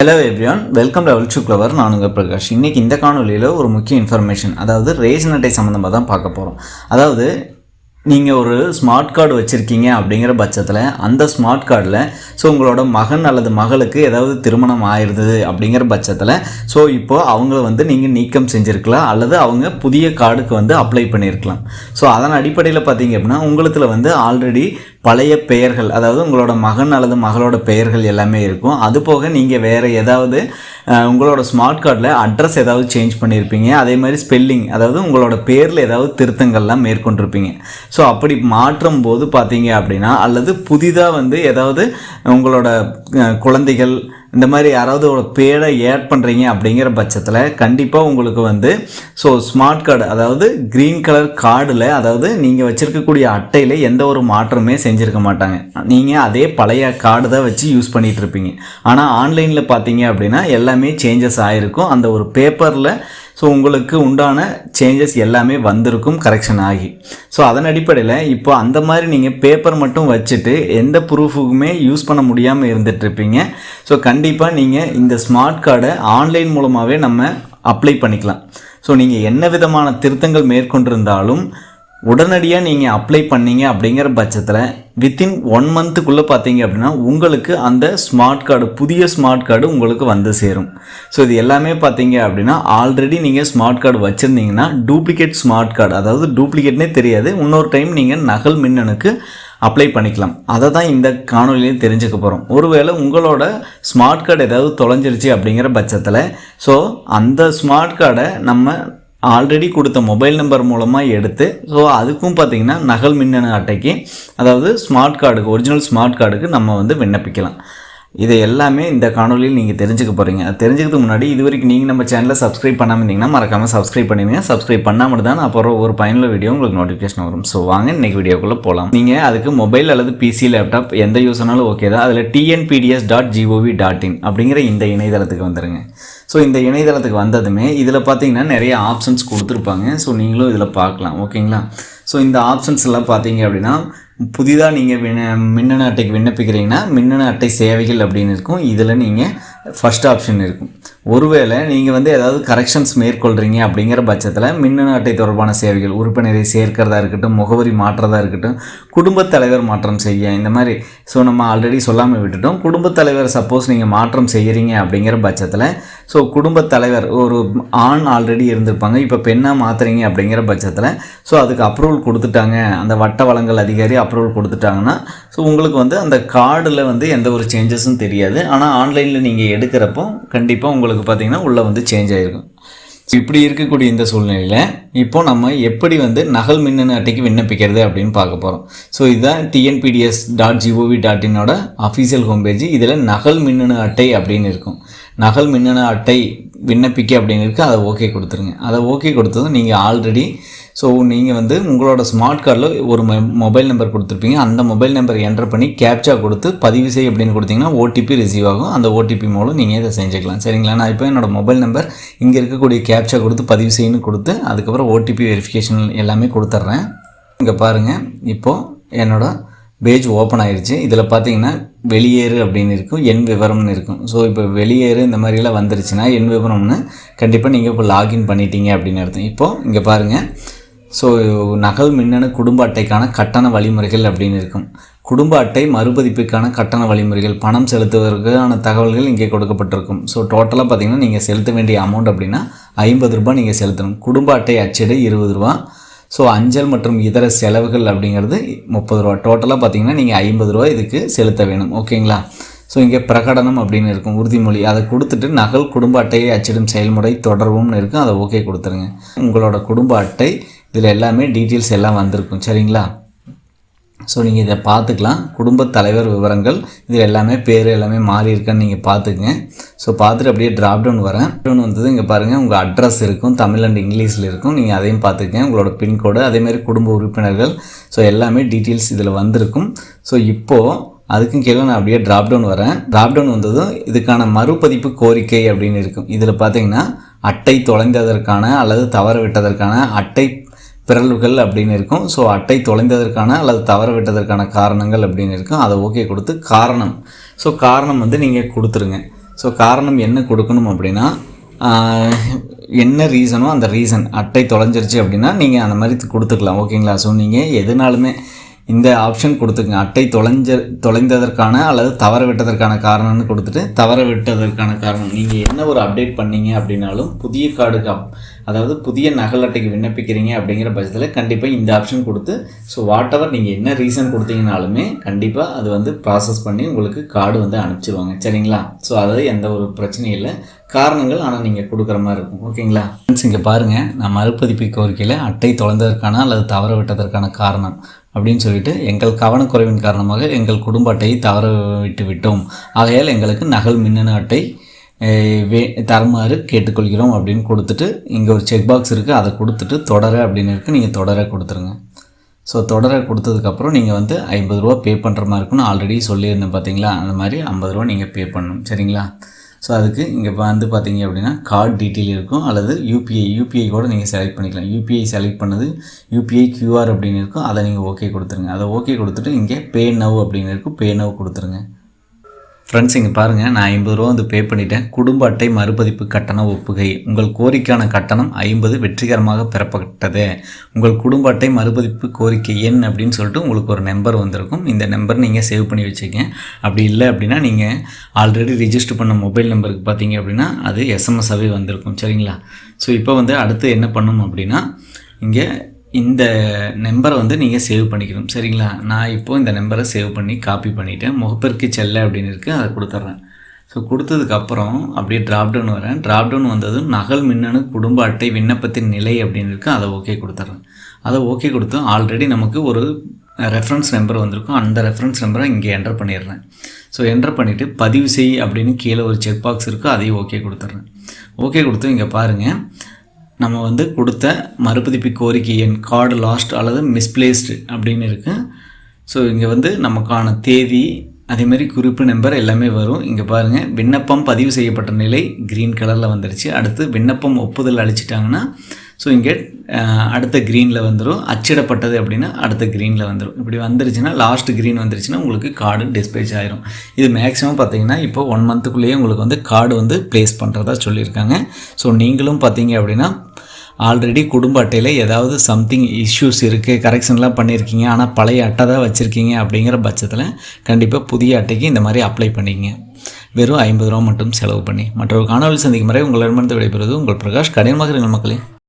Hello everyone, welcome to அவல் சுக்லவர். நான் உங்கள் பிரகாஷ். இன்றைக்கி இந்த காணொலியில் ஒரு முக்கிய இன்ஃபர்மேஷன், அதாவது ரேஷன் அட்டை சம்மந்தமாக தான் பார்க்க போகிறோம். அதாவது நீங்கள் ஒரு ஸ்மார்ட் கார்டு வச்சுருக்கீங்க அப்படிங்கிற பட்சத்தில் அந்த ஸ்மார்ட் கார்டில் உங்களோட மகன் அல்லது மகளுக்கு ஏதாவது திருமணம் ஆயிருந்தது அப்படிங்கிற பட்சத்தில் இப்போது அவங்கள நீங்கள் நீக்கம் செஞ்சுருக்கலாம் அல்லது அவங்க புதிய கார்டுக்கு அப்ளை பண்ணியிருக்கலாம். அதன் அடிப்படையில் பார்த்தீங்க அப்படின்னா உங்களுக்கு ஆல்ரெடி பழைய பெயர்கள், அதாவது உங்களோட மகன் அல்லது மகளோட பெயர்கள் எல்லாமே இருக்கும். அது போக நீங்கள் வேறு ஏதாவது உங்களோட ஸ்மார்ட் கார்டில் அட்ரஸ் ஏதாவது சேஞ்ச் பண்ணியிருப்பீங்க. அதே மாதிரி ஸ்பெல்லிங், அதாவது உங்களோட பேரில் ஏதாவது திருத்தங்கள்லாம் மேற்கொண்டிருப்பீங்க. அப்படி மாற்றும் போது பார்த்தீங்க அப்படின்னா, அல்லது புதிதாக ஏதாவது உங்களோட குழந்தைகள் இந்த மாதிரி யாராவது ஒரு பேரை ஆட் பண்ணுறீங்க அப்படிங்கிற பட்சத்தில் கண்டிப்பாக உங்களுக்கு ஸ்மார்ட் கார்டு, அதாவது க்ரீன் கலர் கார்டில், அதாவது நீங்கள் வச்சுருக்கக்கூடிய அட்டையில் எந்த ஒரு மாற்றமே செஞ்சுருக்க மாட்டாங்க. நீங்கள் அதே பழைய கார்டு தான் வச்சு யூஸ் பண்ணிகிட்டு இருப்பீங்க. ஆனால் ஆன்லைனில் பார்த்தீங்க அப்படின்னா எல்லாமே சேஞ்சஸ் ஆகிருக்கும். அந்த ஒரு பேப்பரில் உங்களுக்கு உண்டான சேஞ்சஸ் எல்லாமே வந்திருக்கும், கரெக்ஷன் ஆகி. அதன் அடிப்படையில் இப்போ அந்த மாதிரி நீங்கள் பேப்பர் மட்டும் வச்சுட்டு எந்த ப்ரூஃபுக்குமே யூஸ் பண்ண முடியாமல் இருந்துகிட்ருப்பீங்க. கண்டிப்பாக நீங்கள் இந்த ஸ்மார்ட் கார்டை ஆன்லைன் மூலமாகவே நம்ம அப்ளை பண்ணிக்கலாம். நீங்கள் என்ன விதமான திருத்தங்கள் மேற்கொண்டிருந்தாலும் உடனடியாக நீங்கள் அப்ளை பண்ணீங்க அப்படிங்கிற பட்சத்தில் வித்தின் 1 மந்த்துக்குள்ளே பார்த்தீங்க அப்படின்னா உங்களுக்கு அந்த ஸ்மார்ட் கார்டு, புதிய ஸ்மார்ட் கார்டு உங்களுக்கு சேரும். இது எல்லாமே பார்த்தீங்க அப்படின்னா ஆல்ரெடி நீங்கள் ஸ்மார்ட் கார்டு வச்சுருந்தீங்கன்னா டூப்ளிகேட் ஸ்மார்ட் கார்டு, அதாவது டூப்ளிகேட்னே தெரியாது, இன்னொரு டைம் நீங்கள் நகல் மின்னணுக்கு அப்ளை பண்ணிக்கலாம். அதை தான் இந்த காணொலியிலையும் தெரிஞ்சுக்க போகிறோம். ஒருவேளை உங்களோட ஸ்மார்ட் கார்டு ஏதாவது தொலைஞ்சிருச்சு அப்படிங்கிற பட்சத்தில் அந்த ஸ்மார்ட் கார்டை நம்ம ஆல்ரெடி கொடுத்த மொபைல் நம்பர் மூலமாக எடுத்து அதுக்கும் பார்த்திங்கன்னா நகல் மின்னணு அட்டைக்கு, அதாவது ஸ்மார்ட் கார்டுக்கு, ஒரிஜினல் ஸ்மார்ட் கார்டுக்கு நம்ம விண்ணப்பிக்கலாம். இதை எல்லாமே இந்த காணொலியில் நீங்கள் தெரிஞ்சுக்க போகிறீங்க. அது தெரிஞ்சுக்கிறதுக்கு முன்னாடி இது வரைக்கும் நீங்கள் நம்ம சேனலை சப்ஸ்கிரைப் பண்ணாமல் இருந்தீங்கன்னா மறக்காமல் சப்ஸ்கிரைப் பண்ணிடுங்க. சப்ஸ்கிரைப் பண்ணாமல் தான் அப்புறம் ஒரு பயனுள்ள வீடியோ உங்களுக்கு நோட்டிஃபிகேஷன் வரும். வாங்க இன்றைக்கி வீடியோக்குள்ளே போகலாம். நீங்கள் அதுக்கு மொபைல் அல்லது பிசி, லேப்டாப் எந்த யூஸ் ஆனாலும் ஓகே தான். அதில் tnpds.gov.in அப்படிங்கிற இந்த இணையதளத்துக்கு வந்துடுங்க. இந்த இணையதளத்துக்கு வந்ததுமே இதில் பார்த்தீங்கன்னா நிறைய ஆப்ஷன்ஸ் கொடுத்துருப்பாங்க. நீங்களும் இதில் பார்க்கலாம், ஓகேங்களா. இந்த ஆப்ஷன்ஸ் எல்லாம் பார்த்தீங்க அப்படின்னா, புதிதாக நீங்கள் மின்னணு அட்டைக்கு விண்ணப்பிக்கிறீங்கன்னா மின்னணு அட்டை சேவைகள் அப்படின்னு இருக்கும். இதில் நீங்கள் ஃபஸ்ட் ஆப்ஷன் இருக்கும். ஒருவேளை நீங்கள் ஏதாவது கரெக்ஷன்ஸ் மேற்கொள்கிறீங்க அப்படிங்கிற பட்சத்தில் மின்னணு அட்டை தொடர்பான சேவைகள், உறுப்பினரை சேர்க்கிறதா இருக்கட்டும், முகவரி மாற்றதா இருக்கட்டும், குடும்பத் தலைவர் மாற்றம் செய்ய, இந்த மாதிரி நம்ம ஆல்ரெடி சொல்லாமல் விட்டுட்டோம். குடும்பத் தலைவர் சப்போஸ் நீங்கள் மாற்றம் செய்கிறீங்க அப்படிங்கிற பட்சத்தில் குடும்பத் தலைவர் ஒரு ஆண் ஆல்ரெடி இருந்திருப்பாங்க, இப்போ பெண்ணாக மாற்றுறீங்க அப்படிங்கிற பட்சத்தில் அதுக்கு அப்ரூவல் கொடுத்துட்டாங்க, அந்த வட்ட வழங்கல் அதிகாரி அப்ரூவல் கொடுத்துட்டாங்கன்னா உங்களுக்கு அந்த கார்டில் எந்த ஒரு சேஞ்சஸும் தெரியாது. ஆனால் ஆன்லைனில் நீங்கள் எடுக்கிறப்போ கண்டிப்பாக உங்களுக்கு பார்த்திங்கன்னா உள்ளே சேஞ்ச் ஆகிருக்கும். இப்படி இருக்கக்கூடிய இந்த சூழ்நிலையில் இப்போ நம்ம எப்படி நகல் மின்னணு அட்டைக்கு விண்ணப்பிக்கிறது அப்படின்னு பார்க்க போகிறோம். இதுதான் tnpds.gov.in அஃபீஷியல் ஹோம் பேஜ். இதில் நகல் மின்னணு அட்டை அப்படின்னு இருக்கும். நகல் மின்னணு அட்டை விண்ணப்பிக்க அப்படின்னு இருக்குது. அதை ஓகே கொடுத்துருங்க. அதை ஓகே கொடுத்ததும் நீங்கள் ஆல்ரெடி நீங்கள் உங்களோட ஸ்மார்ட் கார்டில் ஒரு மொபைல் நம்பர் கொடுத்துருப்பீங்க. அந்த மொபைல் நம்பர் என்டர் பண்ணி கேப்சா கொடுத்து பதிவு செய் அப்படின்னு கொடுத்தீங்கன்னா ஓடிபி ரிசீவ் ஆகும். அந்த ஓடிபி மூலம் நீங்கள் இதை செஞ்சுக்கலாம், சரிங்களா. நான் இப்போ என்னோடய மொபைல் நம்பர் இங்கே இருக்கக்கூடிய கேப்சா கொடுத்து பதிவு செய்யணும்னு கொடுத்து அதுக்கப்புறம் ஓடிபி வெரிஃபிகேஷன் எல்லாமே கொடுத்துட்றேன். இங்கே பாருங்கள், இப்போது என்னோடய பேஜ் ஓப்பன் ஆகிடுச்சு. இதில் பார்த்தீங்கன்னா வெளியேறு அப்படின்னு இருக்கும், என் விவரம்னு இருக்கும். இப்போ வெளியேறு இந்த மாதிரிலாம் வந்துருச்சுன்னா என் விவரம்னு கண்டிப்பாக நீங்கள் இப்போ லாகின் பண்ணிட்டீங்க அப்படின்னு அர்த்தம். இப்போது இங்கே பாருங்கள், நகல் மின்னணு குடும்ப அட்டைக்கான கட்டண வழிமுறைகள் அப்படின்னு இருக்கும். குடும்ப அட்டை மறுபதிப்புக்கான கட்டண வழிமுறைகள், பணம் செலுத்துவதற்கான தகவல்கள் இங்கே கொடுக்கப்பட்டிருக்கும். டோட்டலாக பார்த்திங்கன்னா நீங்கள் செலுத்த வேண்டிய அமௌண்ட் அப்படின்னா 50 ரூபா நீங்கள் செலுத்தணும். குடும்ப அட்டை அச்சிட 20 ரூபா. அஞ்சல் மற்றும் இதர செலவுகள் அப்படிங்கிறது 30 ரூபா. டோட்டலாக பார்த்திங்கன்னா நீங்கள் 50 ரூபா இதுக்கு செலுத்த வேணும், ஓகேங்களா. இங்கே பிரகடனம் அப்படின்னு இருக்கும், உறுதிமொழி. அதை கொடுத்துட்டு நகல் குடும்ப அட்டையை அச்சிடும் செயல்முறை தொடர்பும்னு இருக்கும். அதை ஓகே கொடுத்துருங்க. உங்களோட குடும்ப அட்டை இதில் எல்லாமே டீட்டெயில்ஸ் எல்லாம் வந்திருக்கும், சரிங்களா. நீங்கள் இதை பார்த்துக்கலாம். குடும்பத் தலைவர் விவரங்கள் இதில் எல்லாமே பேர் எல்லாமே மாறி இருக்கான்னு நீங்கள் பார்த்துக்குங்க. பார்த்துட்டு அப்படியே ட்ராப்டவுன் வரேன். ட்ராப்டவுன் வந்தது இங்கே பாருங்கள், உங்கள் அட்ரஸ் இருக்கும், தமிழ் அண்ட் இங்கிலீஷில் இருக்கும். நீங்கள் அதையும் பார்த்துக்கங்க. உங்களோட பின்கோடு, அதேமாதிரி குடும்ப உறுப்பினர்கள், எல்லாமே டீட்டெயில்ஸ் இதில் வந்திருக்கும். இப்போது அதுக்கும் கீழே நான் அப்படியே ட்ராப்டவுன் வரேன். ட்ராப்டவுன் வந்ததும் இதுக்கான மறுபதிப்பு கோரிக்கை அப்படின்னு இருக்கும். இதில் பார்த்தீங்கன்னா அட்டை தொலைந்ததற்கான அல்லது தவற விட்டதற்கான அட்டை பிறழ்வுகள் அப்படின்னு இருக்கும். அட்டை தொலைந்ததற்கான அல்லது தவற விட்டதற்கான காரணங்கள் அப்படின்னு இருக்கும். அதை ஓகே கொடுத்து காரணம் காரணம் நீங்கள் கொடுத்துருங்க. ஸோ காரணம் என்ன கொடுக்கணும் அப்படின்னா என்ன ரீசனோ அந்த ரீசன் அட்டை தொலைஞ்சிருச்சு அப்படின்னா நீங்கள் அந்த மாதிரி கொடுத்துக்கலாம். ஓகேங்களா? ஸோ நீங்கள் எதுனாலுமே இந்த ஆப்ஷன் கொடுத்துக்குங்க. அட்டை தொலைந்ததற்கான அல்லது தவற விட்டதற்கான காரணம்னு கொடுத்துட்டு தவற விட்டதற்கான காரணம் நீங்கள் என்ன ஒரு அப்டேட் பண்ணீங்க அப்படின்னாலும் புதிய கார்டுக்கு அதாவது புதிய நகல் அட்டைக்கு விண்ணப்பிக்கிறீங்க அப்படிங்கிற பட்சத்தில் கண்டிப்பாக இந்த ஆப்ஷன் கொடுத்து ஸோ வாட் எவர் நீங்கள் என்ன ரீசன் கொடுத்தீங்கனாலுமே கண்டிப்பாக அது வந்து ப்ராசஸ் பண்ணி உங்களுக்கு கார்டு வந்து அனுப்பிச்சிடுவாங்க. சரிங்களா? ஸோ அதாவது எந்த ஒரு பிரச்சனையும் இல்லை. காரணங்கள் ஆனால் நீங்கள் கொடுக்குற மாதிரி இருக்கும். ஓகேங்களா ஃப்ரெண்ட்ஸ்? இங்கே பாருங்கள், நான் மறுபதிப்பு கோரிக்கையில் அட்டை தொலைந்ததற்கான அல்லது தவற விட்டதற்கான காரணம் அப்படின்னு சொல்லிட்டு எங்கள் கவனக்குறைவின் காரணமாக எங்கள் குடும்ப அட்டையை தவற விட்டு விட்டோம், ஆகையால் எங்களுக்கு நகல் மின்னணு அட்டை தருமாறு கேட்டுக்கொள்கிறோம் அப்படின்னு கொடுத்துட்டு இங்கே ஒரு செக் பாக்ஸ் இருக்குது, அதை கொடுத்துட்டு தொடர அப்படின்னு இருக்குது. நீங்கள் தொடர கொடுத்துருங்க. ஸோ தொடர கொடுத்ததுக்கப்புறம் நீங்கள் வந்து 50 ரூபா பே பண்ணுற மாதிரி இருக்குன்னு ஆல்ரெடி சொல்லியிருந்தேன் பார்த்தீங்களா? அந்த மாதிரி 50 ரூபா நீங்கள் பே பண்ணணும். சரிங்களா? ஸோ அதுக்கு இங்கே வந்து பார்த்தீங்க அப்படின்னா கார்டு டீட்டெயில் இருக்கும் அல்லது யூபிஐ கூட நீங்கள் செலக்ட் பண்ணிக்கலாம். யூபிஐ செலக்ட் பண்ணது யூபிஐ QR அப்படின்னு இருக்கும், அதை நீங்கள் ஓகே கொடுத்துருங்க. அதை ஓகே கொடுத்துட்டு இங்கே பே நவ் அப்படின்னு இருக்கும், பே நவ் கொடுத்துருங்க. ஃப்ரெண்ட்ஸ் இங்கே பாருங்கள், நான் 50 ரூபா வந்து பே பண்ணிட்டேன். குடும்ப அட்டை மறுபதிப்பு கட்டண ஒப்புகை. உங்கள் கோரிக்கையான கட்டணம் 50 வெற்றிகரமாக பெறப்பட்டது. உங்கள் குடும்ப அட்டை மறுபதிப்பு கோரிக்கை எண் அப்படின்னு சொல்லிட்டு உங்களுக்கு ஒரு நம்பர் வந்திருக்கும். இந்த நம்பர் நீங்கள் சேவ் பண்ணி வச்சுக்கங்க. அப்படி இல்லை அப்படின்னா நீங்கள் ஆல்ரெடி ரிஜிஸ்டர் பண்ண மொபைல் நம்பருக்கு பார்த்தீங்க அப்படின்னா அது SMS-ஆகவே வந்திருக்கும். சரிங்களா? ஸோ இப்போ வந்து அடுத்து என்ன பண்ணணும் அப்படின்னா இங்கே இந்த நம்பரை வந்து நீங்கள் சேவ் பண்ணிக்கணும். சரிங்களா? நான் இப்போது இந்த நம்பரை சேவ் பண்ணி காப்பி பண்ணிவிட்டேன். முகப்பிற்கு செல்ல அப்படின்னு இருக்குது, அதை கொடுத்துட்றேன். ஸோ கொடுத்ததுக்கப்புறம் அப்படியே ட்ராப்டவுன் வரேன். ட்ராப்டவுன் வந்ததும் நகல் மின்னணு குடும்ப அட்டை விண்ணப்பத்தின் நிலை அப்படின்னு இருக்குது, அதை ஓகே கொடுத்துட்றேன். அதை ஓகே கொடுத்து ஆல்ரெடி நமக்கு ஒரு ரெஃபரன்ஸ் நம்பர் வந்திருக்கும், அந்த ரெஃபரன்ஸ் நம்பரை இங்கே என்டர் பண்ணிடுறேன். ஸோ என்டர் பண்ணிவிட்டு பதிவு செய் அப்படின்னு கீழே ஒரு செக் பாக்ஸ் இருக்குது, அதையும் ஓகே கொடுத்துட்றேன். ஓகே கொடுத்து இங்கே பாருங்கள், நம்ம வந்து கொடுத்த மறுபதிப்பு கோரிக்கை எண் கார்டு லாஸ்ட் அல்லது மிஸ்பிளேஸ்டு அப்படின்னு இருக்குது. ஸோ இங்கே வந்து நமக்கான தேதி அதேமாதிரி குறிப்பு நம்பர் எல்லாமே வரும். இங்கே பாருங்கள், விண்ணப்பம் பதிவு செய்யப்பட்ட நிலை க்ரீன் கலரில் வந்துருச்சு. அடுத்து விண்ணப்பம் ஒப்புதல் அளிச்சிட்டாங்கன்னா ஸோ இங்கே அடுத்த க்ரீனில் வந்துடும். அச்சிடப்பட்டது அப்படின்னா அடுத்த க்ரீனில் வந்துடும். இப்படி வந்துருச்சுன்னா லாஸ்ட் க்ரீன் வந்துருச்சுன்னா உங்களுக்கு கார்டு டிஸ்பேச் ஆயிரும். இது மேக்ஸிமம் பார்த்தீங்கன்னா இப்போ 1 மந்த்துக்குள்ளேயே உங்களுக்கு வந்து கார்டு வந்து ப்ளேஸ் பண்ணுறதா சொல்லியிருக்காங்க. ஸோ நீங்களும் பார்த்தீங்க அப்படின்னா ஆல்ரெடி குடும்ப அட்டையில் ஏதாவது சம்திங் இஷ்யூஸ் இருக்குது, கரெக்ஷன்லாம் பண்ணியிருக்கீங்க, ஆனால் பழைய அட்டை தான் வச்சுருக்கீங்க அப்படிங்கிற பட்சத்தில் கண்டிப்பாக புதிய அட்டைக்கு இந்த மாதிரி அப்ளை பண்ணிங்க. வெறும் 50 ரூபா மட்டும் செலவு பண்ணி. மற்றொரு காணொலி சந்திக்கும் வரை உங்களிடமிருந்து விடைபெறுவது உங்கள் பிரகாஷ். கடினமாக இருங்கள் மக்களே.